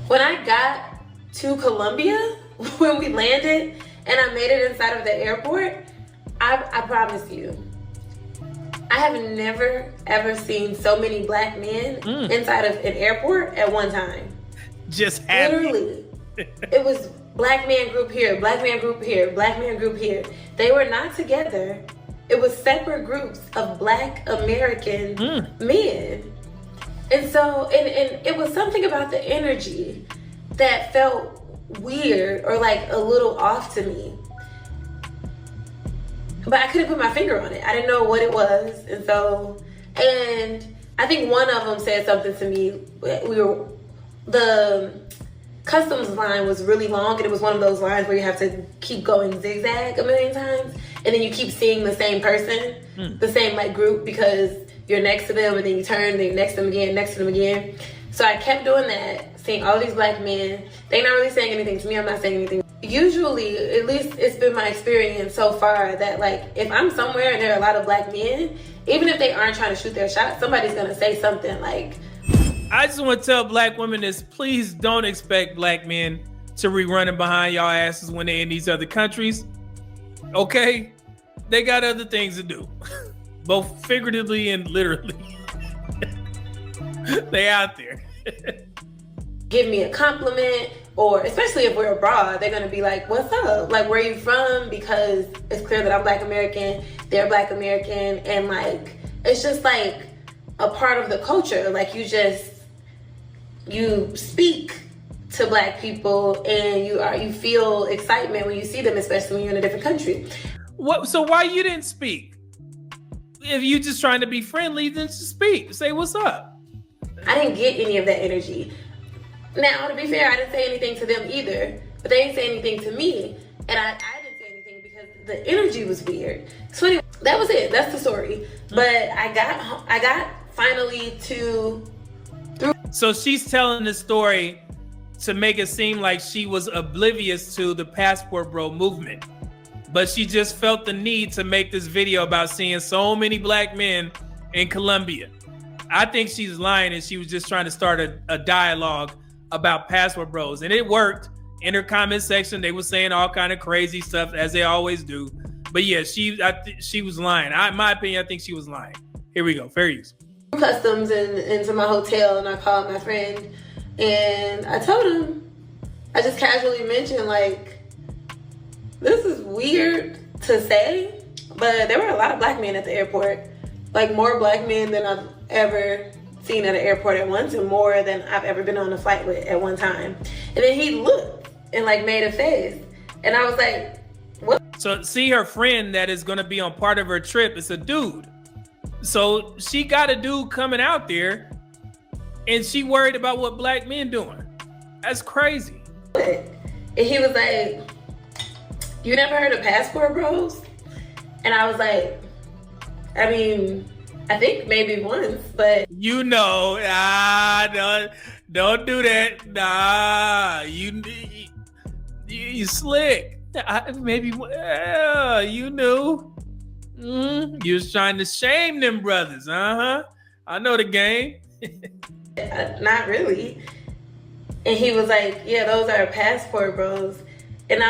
When I got to Colombia, when we landed and I made it inside of the airport, I promise you, I have never ever seen so many black men inside of an airport at one time. Just happy. Literally. It was black man group here, black man group here, black man group here. They were not together. It was separate groups of black American men. And so, and it was something about the energy that felt weird or like a little off to me. But I couldn't put my finger on it. I didn't know what it was. And so, and I think one of them said something to me. The customs line was really long, and it was one of those lines where you have to keep going zigzag a million times, and then you keep seeing the same person, the same like group, because you're next to them, and then you turn, and then you're next to them again, next to them again. So I kept doing that, seeing all these black men. They're not really saying anything to me. I'm not saying anything. Usually, at least it's been my experience so far, that like if I'm somewhere and there are a lot of black men, even if they aren't trying to shoot their shot, somebody's gonna say something like, I just want to tell black women this: please don't expect black men to be running behind y'all asses when they're in these other countries. Okay? They got other things to do, both figuratively and literally. They out there. give me a compliment, or especially if we're abroad, they're gonna be like, what's up? Like, where are you from? Because it's clear that I'm Black American, they're Black American, and like, it's just like a part of the culture. Like, you speak to Black people, and you feel excitement when you see them, especially when you're in a different country. So why you didn't speak? If you just trying to be friendly, then just speak. Say what's up. I didn't get any of that energy. Now, to be fair, I didn't say anything to them either, but they didn't say anything to me, and I didn't say anything because the energy was weird. So anyway, that was it. That's the story. But I got finally through. So she's telling the story to make it seem like she was oblivious to the Passport Bro movement, but she just felt the need to make this video about seeing so many Black men in Colombia. I think she's lying, and she was just trying to start a dialogue about Passport Bros, and it worked. In her comment section, they were saying all kind of crazy stuff, as they always do. But yeah, she was lying. In my opinion, I think she was lying. Here we go. Fair use. Customs into my hotel, and I called my friend, and I told him, I just casually mentioned, like, this is weird to say, but there were a lot of Black men at the airport. Like, more Black men than I've ever seen at an airport at once, and more than I've ever been on a flight with at one time. And then he looked and like made a face, and I was like, what? So see, her friend that is going to be on part of her trip is a dude. So she got a dude coming out there, and she worried about what Black men doing. That's crazy. And he was like, you never heard of Passport Bros? And I was like, I mean, I think maybe once, but you know, don't do that. Nah, you slick. Maybe you knew. You was trying to shame them brothers, I know the game. Not really. And he was like, yeah, those are Passport Bros. And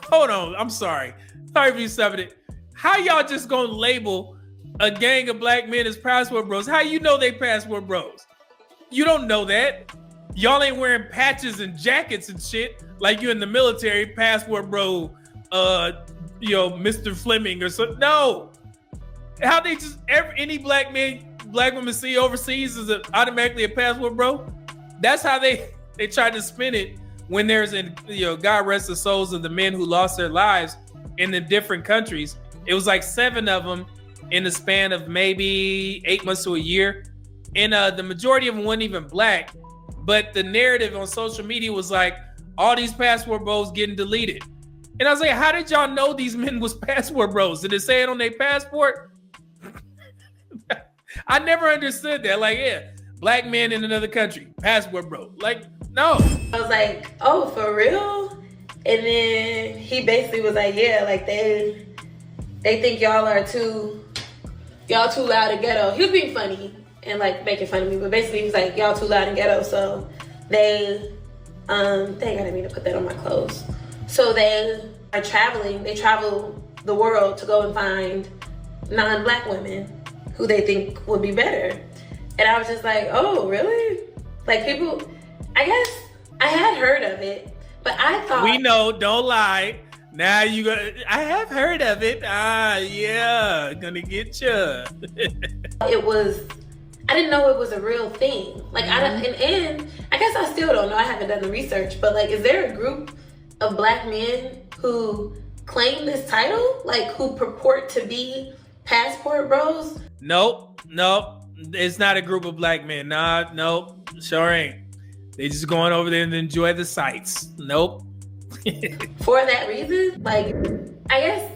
hold on, I'm sorry for you, something. How y'all just gonna label a gang of Black men as Passport Bros? How you know they Passport Bros? You don't know that. Y'all ain't wearing patches and jackets and shit like you in the military, Passport Bro, Mr. Fleming or something. No. How they just any Black woman see overseas is automatically a Passport Bro? That's how they try to spin it when there's God rest the souls of the men who lost their lives in the different countries. It was like 7 of them in the span of maybe 8 months to a year. And the majority of them weren't even Black. But the narrative on social media was like, all these Passport Bros getting deleted. And I was like, how did y'all know these men was Passport Bros? Did it say it on their passport? I never understood that. Like, yeah, Black men in another country, Passport Bro. Like, no. I was like, oh, for real? And then he basically was like, yeah, like they think y'all too loud and ghetto. He was being funny and like making fun of me, but basically he was like, y'all too loud and ghetto, so they Dang, I didn't mean to put that on my clothes. So they are traveling. They travel the world to go and find non-black women who they think would be better. And I was just like, oh, really? Like, people, I guess I had heard of it, but I thought... We know, don't lie. Now you go, I have heard of it. Yeah, gonna get you. It was, I didn't know it was a real thing. Like, and I guess I still don't know. I haven't done the research, but like, is there a group of black men who claim this title? Like, who purport to be passport bros? Nope. It's not a group of black men. Nope. Sure ain't. They just going over there and enjoy the sights. Nope. For that reason, like, I guess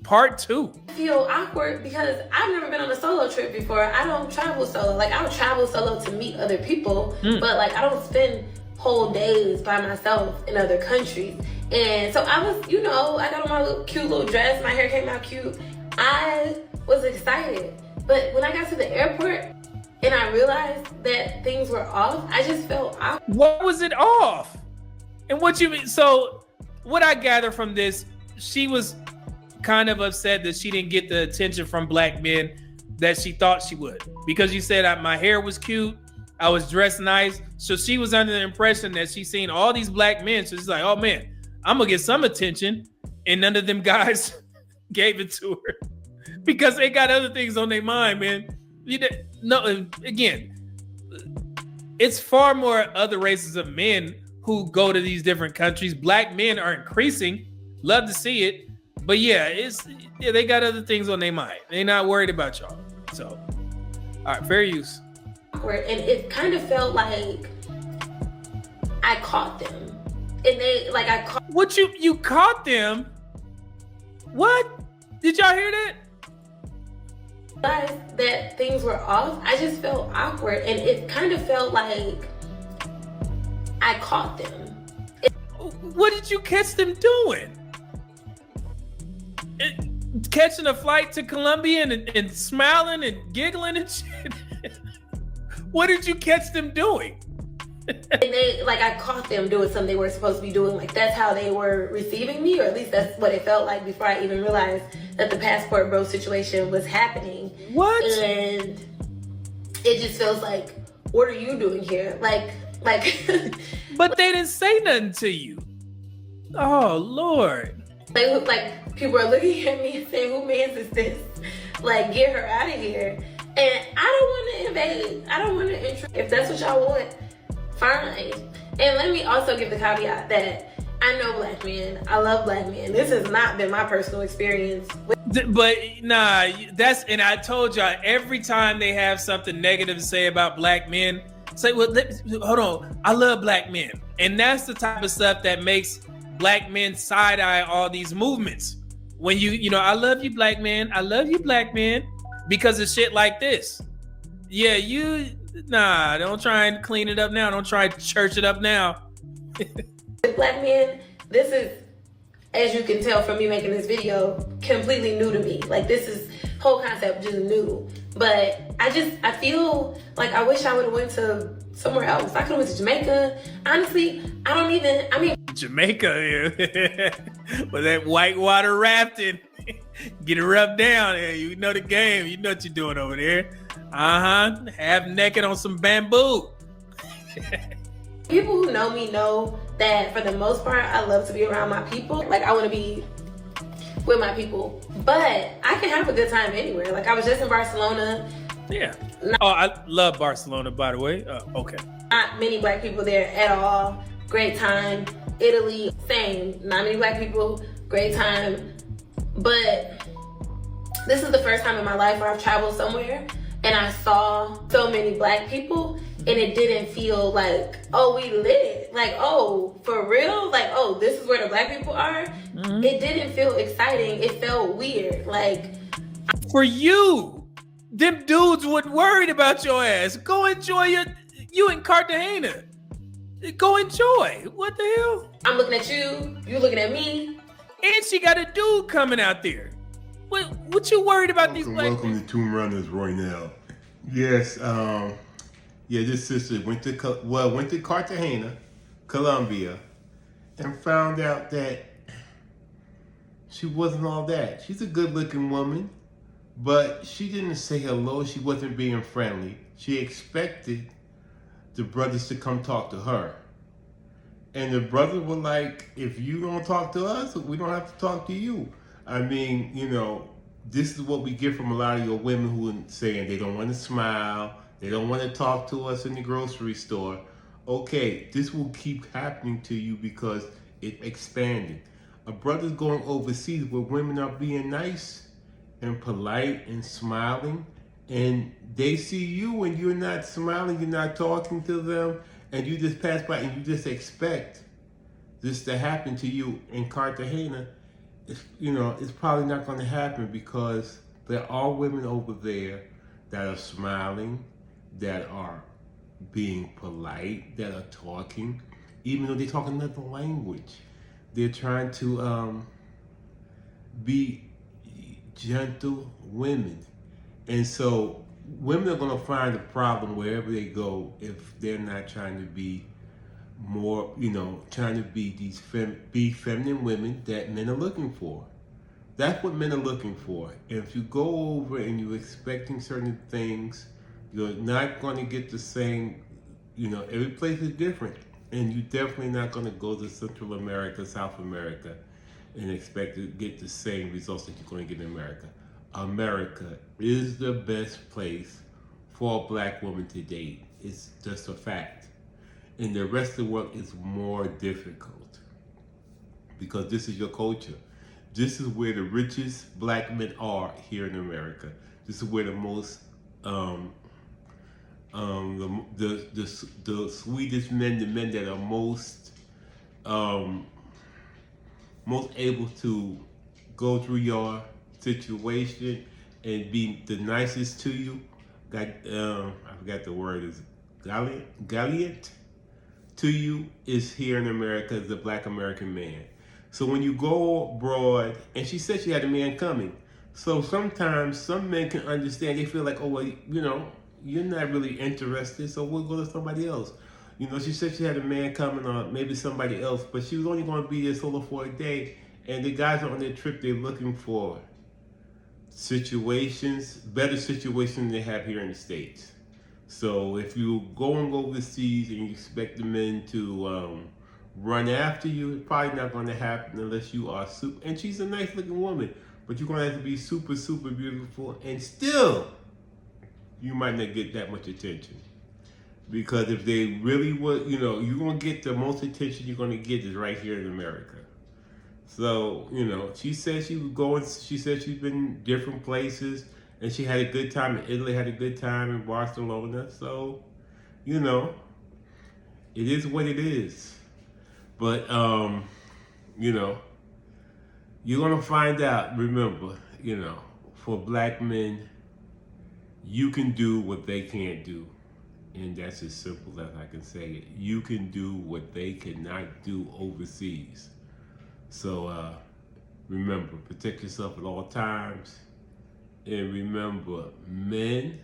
Part 2. feel awkward because I've never been on a solo trip before. I don't travel solo. Like, I'll travel solo to meet other people, but like, I don't spend whole days by myself in other countries. And so I was, I got on my cute little dress. My hair came out cute. I was excited. But when I got to the airport and I realized that things were off, I just felt awkward. What was it off? And what you mean? So what I gather from this, she was kind of upset that she didn't get the attention from black men that she thought she would. Because you said my hair was cute, I was dressed nice. So she was under the impression that she's seen all these black men. So she's like, oh man, I'm gonna get some attention. And none of them guys gave it to her. Because they got other things on their mind, man. Again, it's far more other races of men who go to these different countries. Black men are increasing. Love to see it. But they got other things on their mind. They're not worried about y'all. So, all right, fair use. And it kind of felt like I caught them. And I caught... What, you caught them? What? Did y'all hear that? That things were off. I just felt awkward. And it kind of felt like I caught them. What did you catch them doing? Catching a flight to Colombia and smiling and giggling and shit? What did you catch them doing? And I caught them doing something they weren't supposed to be doing. Like, that's how they were receiving me, or at least that's what it felt like before I even realized that the passport bro situation was happening. What? And it just feels like, what are you doing here? Like. But they didn't say nothing to you. Oh, Lord. They look like people are looking at me and saying, who mans is this? Like, get her out of here. And I don't want to invade. I don't want to intrude. If that's what y'all want, fine. And let me also give the caveat that I know black men. I love black men. This has not been my personal experience. But nah, and I told y'all, every time they have something negative to say about black men, say, well, hold on, I love black men. And that's the type of stuff that makes black men side-eye all these movements. When I love you, black man. I love you, black man. Because of shit like this. Yeah, don't try and clean it up now. Don't try to church it up now. Black men, this is, as you can tell from me making this video, completely new to me. Like, this is whole concept just new. But I feel like I wish I would have went to somewhere else. I could have went to Jamaica. Honestly, Jamaica, yeah. With that whitewater rafting. Get it rubbed down. Yeah, you know the game. You know what you're doing over there. Half naked on some bamboo. People who know me know that for the most part, I love to be around my people. Like, I want to be with my people. But I can have a good time anywhere. Like, I was just in Barcelona. Yeah. I love Barcelona, by the way. Okay. Not many black people there at all. Great time. Italy, same. Not many black people. Great time. But this is the first time in my life where I've traveled somewhere and I saw so many black people, and it didn't feel like, oh, we lit. Like, oh, for real? Like, oh, this is where the black people are? Mm-hmm. It didn't feel exciting. It felt weird. Like, for you, them dudes weren't worried about your ass. Go enjoy you in Cartagena. Go enjoy. What the hell? I'm looking at you. You looking at me. And she got a dude coming out there. What you worried about these black Welcome to Tomb Runners Royale. Yes, this sister went to Cartagena, Colombia and found out that she wasn't all that. She's a good-looking woman, but she didn't say hello. She wasn't being friendly. She expected the brothers to come talk to her. And the brothers were like, if you don't talk to us, we don't have to talk to you. I mean, you know, this is what we get from a lot of your women who are saying they don't want to smile, they don't want to talk to us in the grocery store. Okay, this will keep happening to you because it's expanding. A brother's going overseas where women are being nice and polite and smiling, and they see you and you're not smiling, you're not talking to them, and you just pass by and you just expect this to happen to you in Cartagena. It's probably not going to happen because there are women over there that are smiling, that are being polite, that are talking, even though they talk another language. They're trying to be gentle women. And so women are going to find a problem wherever they go if they're not trying to be more, trying to be be feminine women that men are looking for. That's what men are looking for. And if you go over and you're expecting certain things, you're not going to get the same, every place is different. And you're definitely not going to go to Central America, South America, and expect to get the same results that you're going to get in America. America is the best place for a black woman to date. It's just a fact. And the rest of the world is more difficult because this is your culture. This is where the richest black men are here in America. This is where the most, the sweetest men, the men that are most able to go through your situation and be the nicest to you. I forgot the word, is gallant to you, is here in America as a black American man. So when you go abroad, and she said she had a man coming. So sometimes some men can understand, they feel like, oh, well, you're not really interested, so we'll go to somebody else. She said she had a man coming, or maybe somebody else, but she was only going to be there solo for a day, and the guys are on their trip, they're looking for better situations than they have here in the States. So if you go overseas and you expect the men to run after you, it's probably not going to happen unless you are super, and she's a nice looking woman, but you're going to have to be super, super beautiful, and still, you might not get that much attention. Because if they really would, you're going to get the most attention you're going to get is right here in America. So, she said she said she's been different places, and she had a good time in Italy, had a good time in Barcelona. So, it is what it is. But, you're going to find out, remember, for black men, you can do what they can't do. And that's as simple as I can say it. You can do what they cannot do overseas. So remember, protect yourself at all times. And remember, men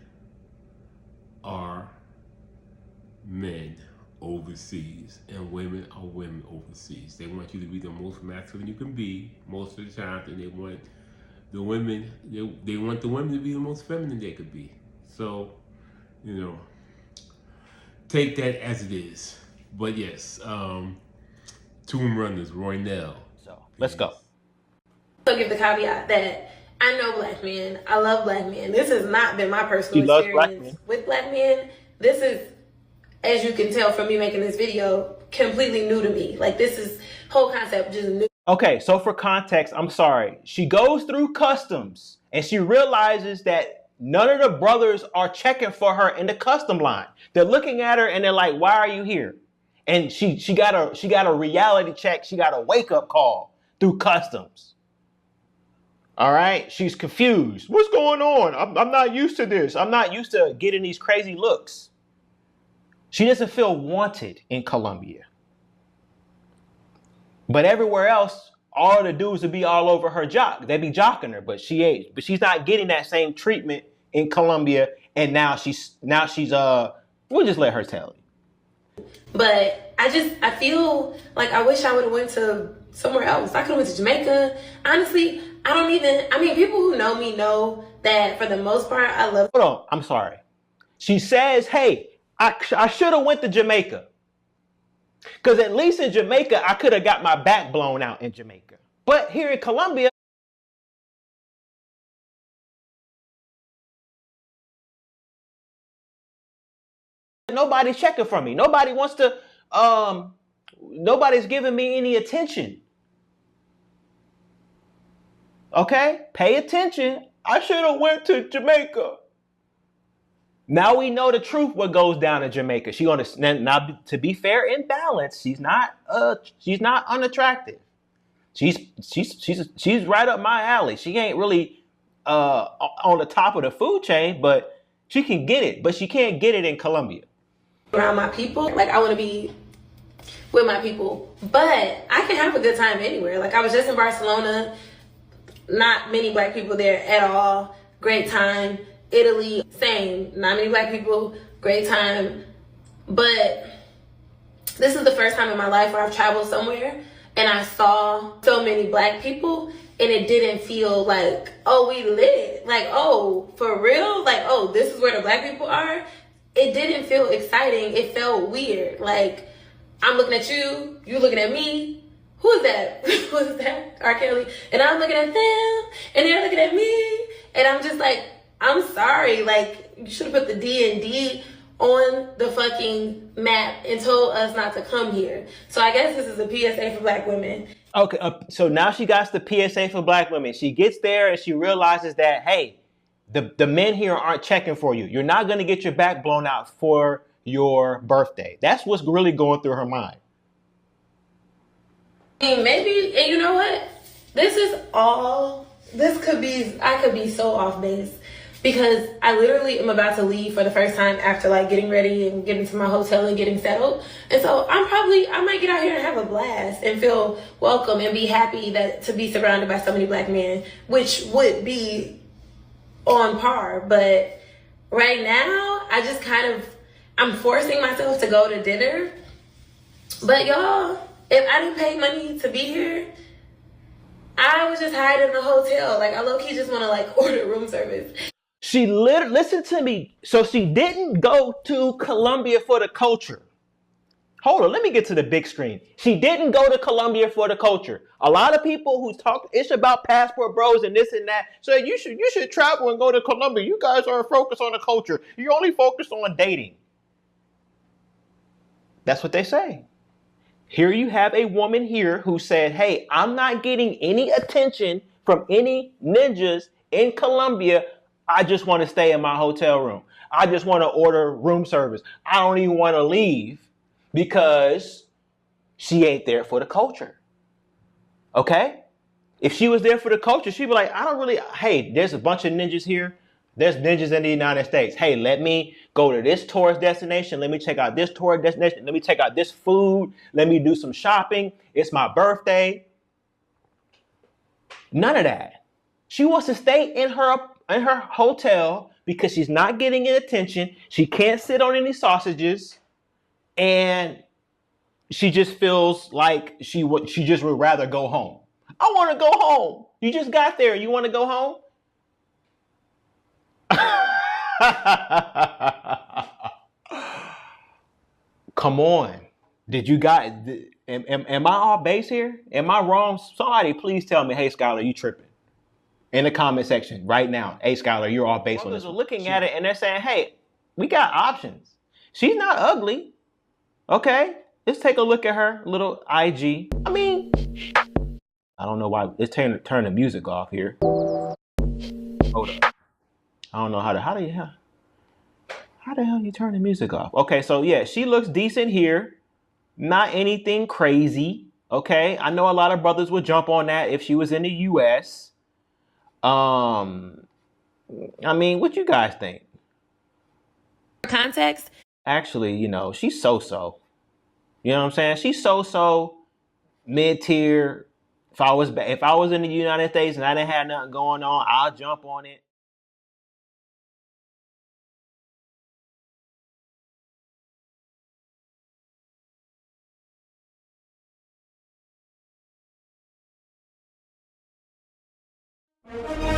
are men overseas, and women are women overseas. They want you to be the most masculine you can be most of the time, and they want the women, they want the women to be the most feminine they could be. So, take that as it is. But yes, Tomb Runners, Roy Nell. So let's go. So give the caveat that I know black men. I love black men. This has not been my personal experience with black men. This is, as you can tell from me making this video, completely new to me. Like, this is whole concept just new. Okay, so for context, I'm sorry. She goes through customs and she realizes that none of the brothers are checking for her in the custom line. They're looking at her and they're like, "Why are you here?" And she got a reality check. She got a wake up call through customs. All right, she's confused. What's going on? I'm not used to this. I'm not used to getting these crazy looks. She doesn't feel wanted in Colombia. But everywhere else, all the dudes would be all over her jock. They be jocking her, but she's not getting that same treatment in Colombia. And now she's we'll just let her tell it. But I feel like I wish I would have went to somewhere else. I could have went to Jamaica. Honestly, people who know me know that for the most part, I love. Hold on, I'm sorry. She says, hey, I should have went to Jamaica. Because at least in Jamaica, I could have got my back blown out in Jamaica. But here in Colombia, nobody's checking for me. Nobody wants to, nobody's giving me any attention. Okay? Pay attention. I should have went to Jamaica. Now we know the truth what goes down in Jamaica. Now, to be fair and balanced, she's not unattractive. She's right up my alley. She ain't really on the top of the food chain, but she can get it. But she can't get it in Colombia. Around my people, like I want to be with my people, but I can have a good time anywhere. Like I was just in Barcelona, not many black people there at all. Great time. Italy, same, not many black people, great time. But this is the first time in my life where I've traveled somewhere and I saw so many black people and it didn't feel like, oh, we lit. Like, oh, for real? Like, oh, this is where the black people are? It didn't feel exciting. It felt weird. Like, I'm looking at you, you looking at me. Who is that? Who is that? R. Kelly. And I'm looking at them and they're looking at me. And I'm just like, I'm sorry, like, you should have put the D&D on the fucking map and told us not to come here. So I guess this is a PSA for black women. Okay, so now she got the PSA for black women. She gets there and she realizes that, hey, the men here aren't checking for you. You're not going to get your back blown out for your birthday. That's what's really going through her mind. And maybe, and you know what? I could be so off base. Because I literally am about to leave for the first time after like getting ready and getting to my hotel and getting settled. And so I might get out here and have a blast and feel welcome and be happy to be surrounded by so many black men, which would be on par. But right now, I'm forcing myself to go to dinner. But y'all, if I didn't pay money to be here, I would just hide in the hotel. Like I low-key just want to like order room service. She listen to me. So she didn't go to Colombia for the culture. Hold on, let me get to the big screen. She didn't go to Colombia for the culture. A lot of people who talk ish about passport bros and this and that say you should travel and go to Colombia. You guys aren't focused on the culture. You're only focused on dating. That's what they say. Here you have a woman here who said, hey, I'm not getting any attention from any ninjas in Colombia. I just want to stay in my hotel room. I just want to order room service. I don't even want to leave because she ain't there for the culture. Okay? If she was there for the culture, she'd be like, hey, there's a bunch of ninjas here. There's ninjas in the United States. Hey, let me go to this tourist destination. Let me check out this tourist destination. Let me check out this food. Let me do some shopping. It's my birthday. None of that. She wants to stay in her hotel because she's not getting any attention. She can't sit on any sausages. And she just feels like she just would rather go home. I want to go home. You just got there. You want to go home? Come on. Did you guys, am I off base here? Am I wrong? Somebody please tell me, hey, Skylar, you tripping. In the comment section right now. Hey, Skylar, you're off base on this. Looking at it and they're saying, hey, we got options. She's not ugly. Okay. Let's take a look at her little IG. I mean, I don't know why. Let's turn the music off here. Hold up. I don't know how the hell you turn the music off? Okay, so yeah, she looks decent here. Not anything crazy. Okay. I know a lot of brothers would jump on that if she was in the US. I mean, what you guys think? Context. Actually, she's so-so. You know what I'm saying? She's so-so, mid-tier. If I was in the United States and I didn't have nothing going on, I'll jump on it. Bye.